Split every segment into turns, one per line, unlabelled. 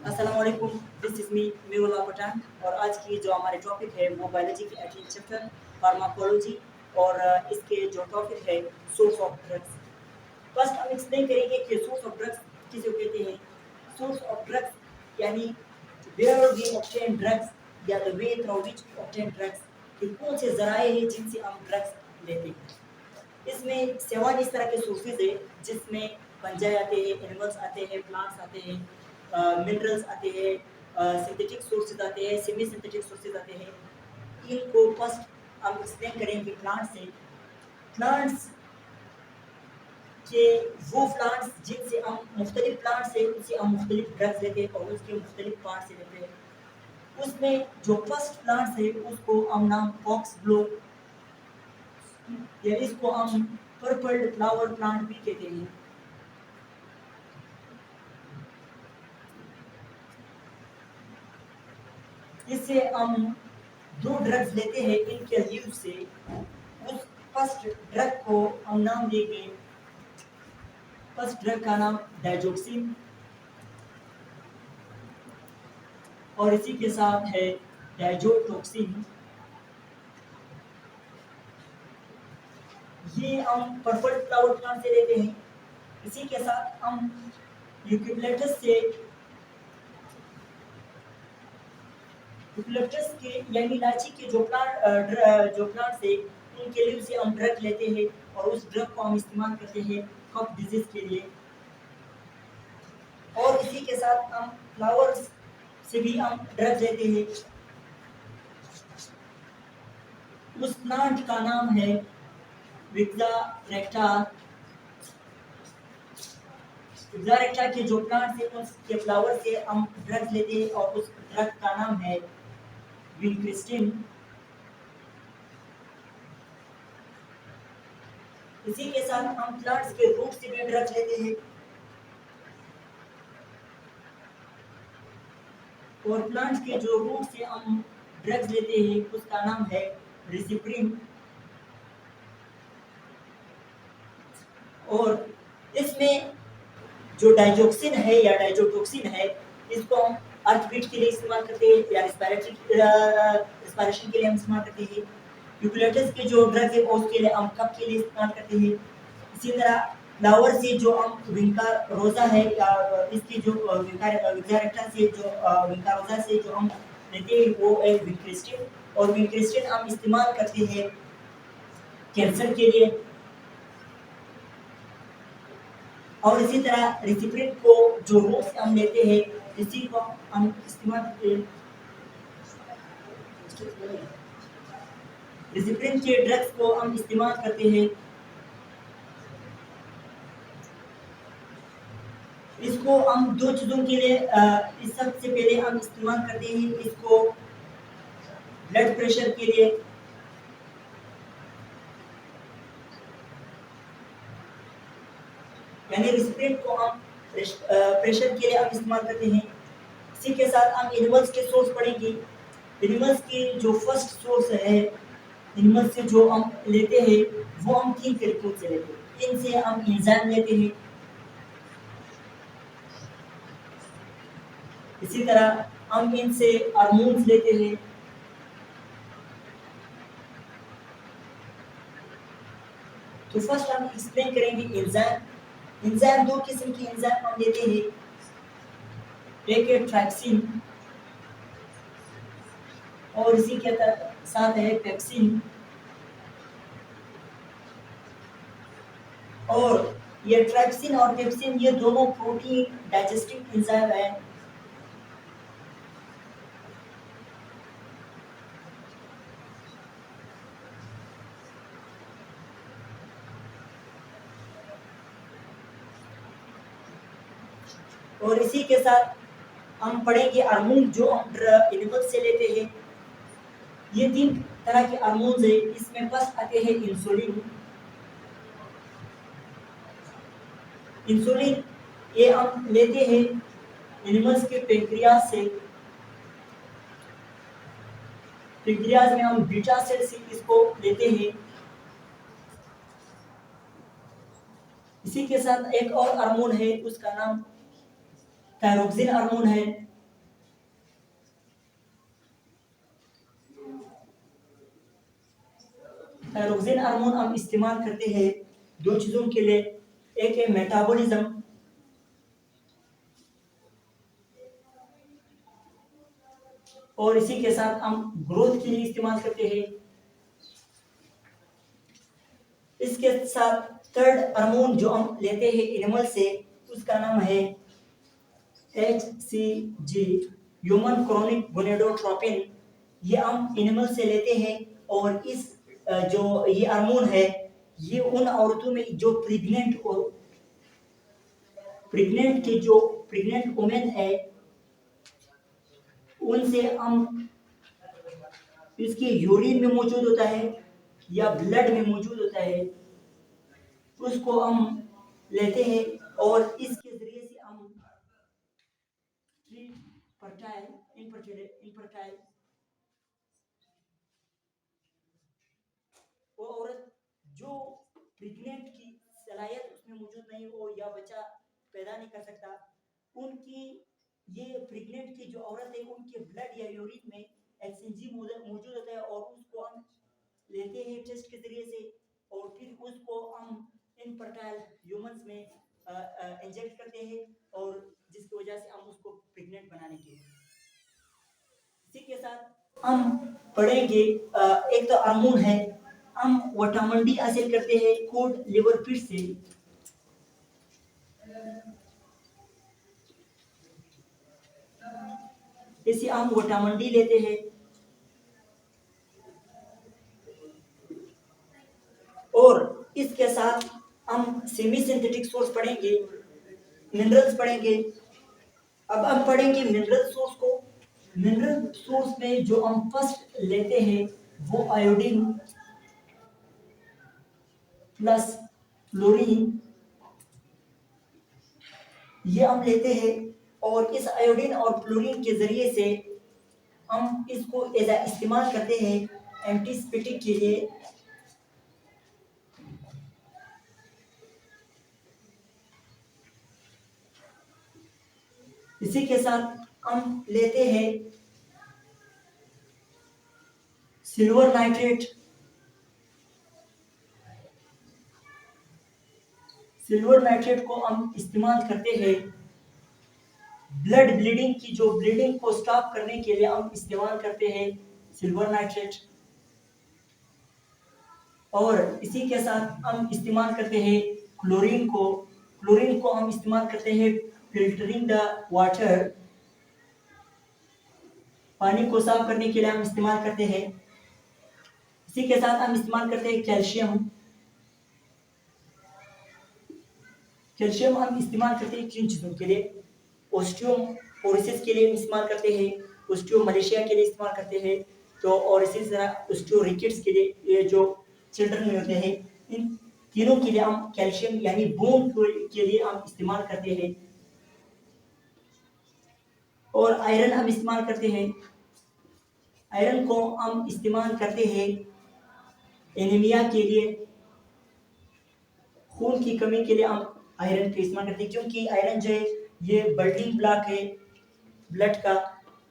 अस्सलाम वालेकुम, this is me मेहुल्लाह Pathan और आज की जो हमारे टॉपिक है वो बायोलॉजी के 18 चैप्टर फार्माकोलॉजी और इसके जो टॉपिक है सोर्स ऑफ ड्रग्स। फर्स्ट हम एक्सप्लेन करेंगे कि सोर्स ऑफ ड्रग्स किसे कहते हैं। सोर्स ऑफ ड्रग्स यानी वेयर वी ऑब्टेन ड्रग्स या the way through which we obtain drugs, कि कौन से ज़राए हैं जिनसे हम ड्रग्स लेते हैं। इसमें 7 इस तरह के सोर्सेज है जिसमें फंजाई आते हैं, एनिमल्स आते हैं, प्लांट्स आते हैं, मिनरल्स आते हैं, सिंथेटिक सोर्सेज आते हैं, सेमी सिंथेटिक सोर्सेज आते हैं। इनको फर्स्ट हम एक्सप्लेन करेंगे प्लांट से। प्लांट्स के वो प्लांट्स जिनसे हम मुख्तलिफ प्लांट से उनसे हम मुख्तलिफ ड्रग्स लेते हैं और उसके मुख्तलिफ पार्ट से लेते हैं। उसमें जो फर्स्ट प्लांट्स है उसको हम नाम फॉक्स ब्लो या इसको हम पर्पल फ्लावर प्लांट भी कहते हैं। इससे हम दो ड्रग्स लेते हैं इनके लीव से। उस फर्स्ट ड्रग को हम नाम देंगे, फर्स्ट ड्रग का नाम डाइजोक्सिन और इसी के साथ है डाइजोटोक्सिन। ये हम पर्पल फ्लावर प्लांट से लेते हैं। इसी के साथ हम यूकेलिप्टस से, यूकेलिप्टस के यानी इलायची के जो प्लांट से उनके लीव से हम ड्रग लेते हैं और उस ड्रग को हम इस्तेमाल करते हैं कफ डिजीज के लिए। और इसी के साथ हम फ्लावर्स से भी हम ड्रग लेते हैं। उस प्लांट का नाम है विक्सा रेक्टा। विक्सा रेक्टा के जो प्लांट से उसके फ्लावर से हम ड्रग लेते हैं और उस ड्रग का नाम है विनक्रिस्टिन। इसी के साथ हम प्लांट्स के रूट से भी ड्रग लेते हैं और प्लांट्स के जो रूट से हम ड्रग्स लेते हैं उसका नाम है रिसिप्रिन। और इसमें जो डाइजोक्सिन है या डाइजोटोक्सिन है इसको हम अर्थबीट के लिए इस्तेमाल करते हैं या रिस्पायरेशन के लिए हम इस्तेमाल करते हैं। यूकेलिप्टस के जो ड्रग्स है उसके लिए हम कफ के लिए इस्तेमाल करते हैं। इसी तरह फ्लावर से जो हम विंका रोजा है या इसकी जो विकारेक्टा से जो विंका रोजा से जो हम लेते हैं वो है विनक्रिस्टिन। और विनक्रिस्टिन हम इस्तेमाल करते हैं कैंसर के लिए। और इसी तरह रिसिप्रिन को जो रूट से हम लेते हैं इसी को हम इस्तेमाल करते हैं। रिसिप्रिन के ड्रग्स को हम इस्तेमाल करते हैं। इसको हम दो चीज़ों के लिए इस सबसे पहले हम इस्तेमाल करते हैं इसको ब्लड प्रेशर के लिए। यानी रिसिप्रिन को हम प्रेशर के लिए हम इस्तेमाल करते हैं। इसी के साथ हम एनिमल्स के सोर्स पढ़ेंगे। एनिमल्स की जो फर्स्ट सोर्स है, एनिमल्स से जो हम लेते हैं वो हम 3 तरीकों से लेते हैं। इनसे हम एंजाइम लेते हैं, इसी तरह हम इनसे हार्मोन्स लेते हैं। तो फर्स्ट हम एक्सप्लेन करेंगे एंजाइम। एंजाइम दो किस्म की एंजाइम हम लेते हैं, एक है ट्राइप्सिन और इसी के साथ है पेप्सिन। और ये ट्राइप्सिन और पेप्सिन ये दोनों प्रोटीन डाइजेस्टिव एंजाइम है। और इसी के साथ हम पढ़ेंगे हार्मोन जो हम एनिमल से लेते हैं। ये 3 तरह के हार्मोन्स है। इसमें फर्स्ट आते हैं इंसुलिन। इंसुलिन ये हम लेते हैं एनिमल्स के पेंक्रियाज से। पेंक्रियाज में हम बीटा सेल से इसको लेते हैं। इसी के साथ एक और हार्मोन है उसका नाम थायरोक्सिन हार्मोन है। थायरोक्सिन हार्मोन हम इस्तेमाल करते हैं दो चीज़ों के लिए, एक है मेटाबॉलिज्म और इसी के साथ हम ग्रोथ के लिए इस्तेमाल करते हैं। इसके साथ थर्ड हार्मोन जो हम लेते हैं एनिमल से उसका नाम है HCG, ह्यूमन क्रोनिक गोनेडोट्रोपिन। ये हम एनिमल से लेते हैं और इस जो ये हार्मोन है ये उन औरतों में जो प्रेग्नेंट वुमेन है उनसे हम इसके यूरिन में मौजूद होता है या ब्लड में मौजूद होता है, उसको हम लेते हैं और इसके जरिए से हम इनफर्टाइल वो औरत जो प्रेग्नेंट की सलाहियत उसमें मौजूद नहीं हो या बच्चा पैदा नहीं कर सकता, उनकी ये प्रेग्नेंट की जो औरत है उनके ब्लड या यूरिन में HCG मौजूद होता है और उसको हम लेते हैं टेस्ट के जरिए से और फिर उसको हम इनफर्टाइल ह्यूमंस में इंजेक्ट करते हैं और जिसकी वजह से हम उसको प्रेग्नेंट बनाने के लिए। इसी के साथ हम पढ़ेंगे एक तो हार्मोन है, हम विटामिन डी हासिल करते हैं कोड लिवर फिश से। इसे हम विटामिन डी लेते हैं और इसके साथ हम सेमी सिंथेटिक सोर्स पढ़ेंगे, मिनरल्स पढ़ेंगे। अब हम पढ़ेंगे मिनरल सोर्स को। मिनरल सोर्स में जो हम फर्स्ट लेते हैं वो आयोडीन प्लस क्लोरीन, ये हम लेते हैं और इस आयोडीन और क्लोरीन के जरिए से हम इसको इस्तेमाल करते हैं एंटीसेप्टिक के लिए। इसी के साथ हम लेते हैं सिल्वर नाइट्रेट। सिल्वर नाइट्रेट को हम इस्तेमाल करते हैं ब्लड ब्लीडिंग की, जो ब्लीडिंग को स्टॉप करने के लिए हम इस्तेमाल करते हैं सिल्वर नाइट्रेट। और इसी के साथ हम इस्तेमाल करते हैं क्लोरीन को। क्लोरीन को हम इस्तेमाल करते हैं फिल्टरिंग द वाटर, पानी को साफ करने के लिए हम इस्तेमाल करते हैं। इसी के साथ हम इस्तेमाल करते हैं कैल्शियम। कैल्शियम हम इस्तेमाल करते हैं किन चीज़ों के लिए, ओस्टियोपोरोसिस के लिए इस्तेमाल करते हैं, ओस्टियोमलेशिया के लिए इस्तेमाल करते हैं, तो और इसी तरह ओस्टियोरिकेट्स के लिए, ये जो चिल्ड्रन में होते हैं, इन तीनों के लिए हम कैल्शियम यानी बोन के लिए हम इस्तेमाल करते हैं। और आयरन हम इस्तेमाल करते हैं। आयरन को हम इस्तेमाल करते हैं एनीमिया के लिए, खून की कमी के लिए हम आयरन का इस्तेमाल करते हैं, क्योंकि आयरन जो है ये बिल्डिंग ब्लॉक है ब्लड का।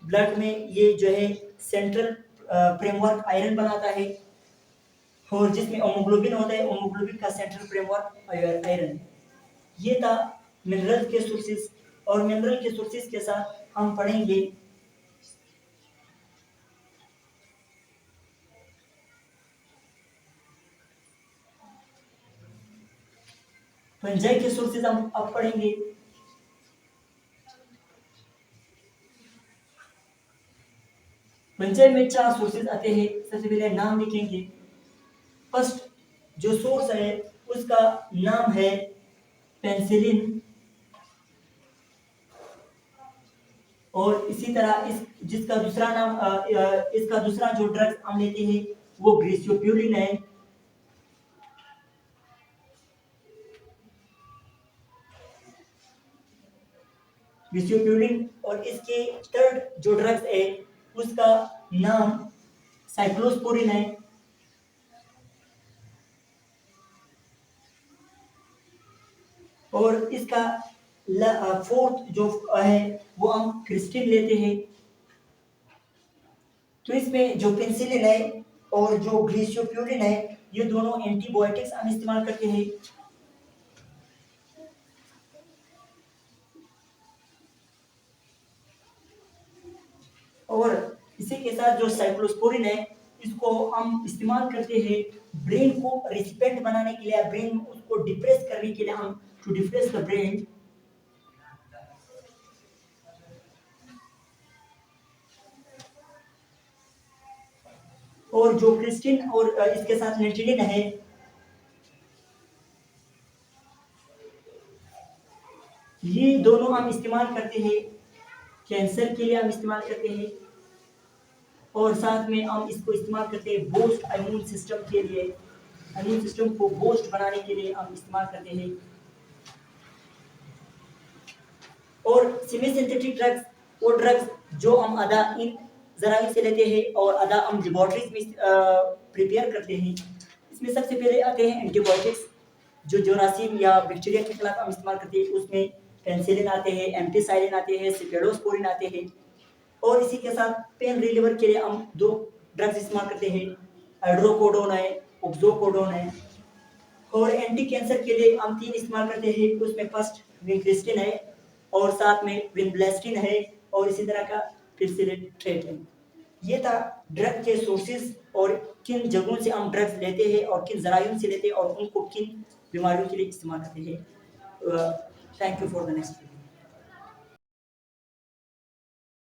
ब्लड में ये जो है सेंट्रल फ्रेमवर्क आयरन बनाता है और जिसमें होमोग्लोबिन होता है, होमोग्लोबिन का सेंट्रल फ्रेमवर्क आयरन। ये था मिनरल के सोर्सेज। और मिनरल के सोर्सेज के साथ हम पढ़ेंगे फंजाई के सोर्सेज हम अब पढ़ेंगे। फंजाई में 4 सोर्सेज आते हैं। सबसे पहले नाम लिखेंगे। फर्स्ट जो सोर्स है उसका नाम है पेनिसिलिन, और इसी तरह जिसका दूसरा नाम इसका दूसरा जो ड्रग हम लेते हैं वो ग्रेसियोप्यूलिन है। ग्रेसियोप्यूलिन, और इसके थर्ड जो ड्रग्स है उसका नाम साइक्लोस्पोरिन है। और इसका फोर्थ जो है वो हम क्रिस्टिन लेते हैं। तो इसमें जो पेनिसिलिन है और जो ग्लिसोप्यूरिन है ये दोनों एंटीबायोटिक्स हम इस्तेमाल करते हैं। और इसी के साथ जो साइक्लोस्पोरिन है, इसको हम इस्तेमाल करते हैं ब्रेन को रिस्पेक्ट बनाने के लिए, ब्रेन उसको डिप्रेस करने के लिए, हम टू डिप्रेस द ब्रेन। और जो क्रिस्टिन और इसके साथ नेटिलिन है, ये दोनों हम इस्तेमाल करते हैं कैंसर के लिए, हम इस्तेमाल करते हैं। और साथ में हम इसको इस्तेमाल करते हैं बूस्ट इम्यून सिस्टम के लिए, इम्यून सिस्टम को बूस्ट बनाने के लिए हम इस्तेमाल करते हैं। और सेमी सिंथेटिक ड्रग्स, वो ड्रग्स जो हम आधा इन जराइम से लेते हैं और आधा हम लेबोरेटरीज में प्रिपेयर करते हैं। इसमें सबसे पहले आते हैं एंटीबायोटिक्स, जो जोरासीम या बैक्टीरिया के खिलाफ हम इस्तेमाल करते हैं। उसमें पेनिसिलिन आते हैं, एम्पिसाइलिन आते हैं, सेफेलोस्पोरिन आते हैं। और इसी के साथ पेन रिलीवर के लिए हम 2 ड्रग्स इस्तेमाल करते हैं, हाइड्रोकोडोन है, ऑक्सोकोडोन है। और एंटी कैंसर के लिए हम 3 इस्तेमाल करते हैं। उसमें फर्स्ट विंक्रिस्टिन है, और साथ में विनब्लेस्टिन है, और इसी तरह का फिरसिलिट्रेट है। ये था ड्रग के सोर्सेज और किन जगहों से हम ड्रग्स लेते हैं और किन जराइम से लेते हैं और उनको किन बीमारियों के लिए इस्तेमाल करते हैं। Thank you for the next.